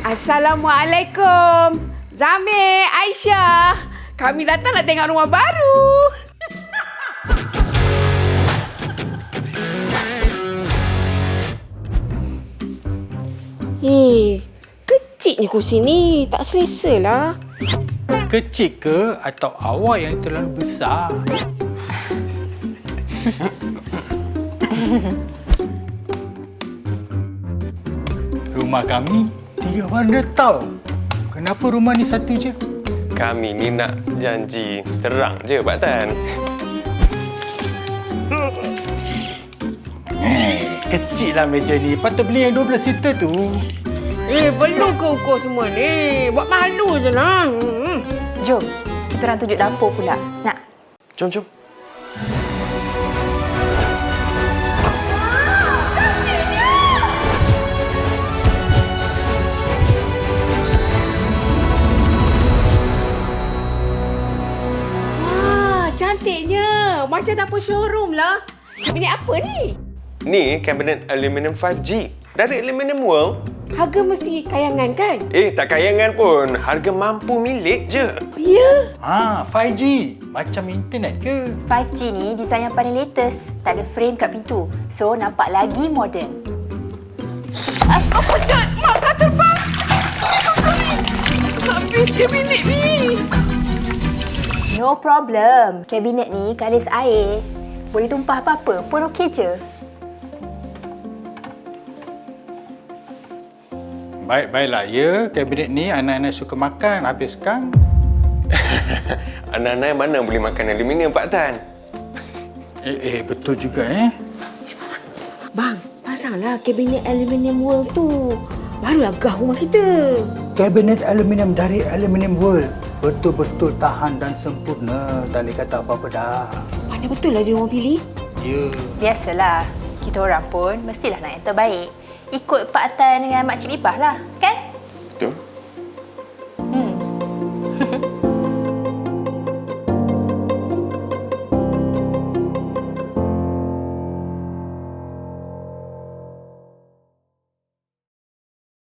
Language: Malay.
Assalamualaikum. Zamir, Aisyah. Kami datang nak tengok rumah baru. Kecilnya kursi ni. Tak selesa lah. Kecil ke atau awak yang terlalu besar? Rumah kami 3 warna tau. Kenapa rumah ni satu je? Kami ni nak janji terang je, Pak Tan. Kecil lah meja ni. Patut beli yang 12 seater tu. Perlu ke ukur semua ni? Buat malu je lah. Jom, kita orang tunjuk dapur pula. Nak? Jom, jom. Cantiknya. Macam dapur showroom lah. Kabinet apa ni? Ni kabinet aluminium 5G dari Aluminium World. Harga mesti kayangan kan? Tak kayangan pun. Harga mampu milik je. Ya. 5G. Macam internet ke? 5G ni design yang paling latest. Tak ada frame kat pintu. So, nampak lagi moden. Apa Cat? Mak kau terbang. Habis kabinet ni. No problem. Kabinet ni kalis air. Boleh tumpah apa-apa pun okey je. Baik-baiklah ya. Kabinet ni anak-anak suka makan. Habiskan. Anak-anak mana boleh makan aluminium, Pak Tan? Betul juga Bang, pasanglah kabinet Aluminium World tu. Baru agak rumah kita. Kabinet aluminium dari Aluminium World. Betul-betul tahan dan sempurna. Tak boleh kata apa-apa dah. Mana betul lah dia orang pilih? Ya. Biasalah. Kita orang pun mestilah nak yang terbaik. Ikut Pak Tan dengan Makcik Ipah lah, kan?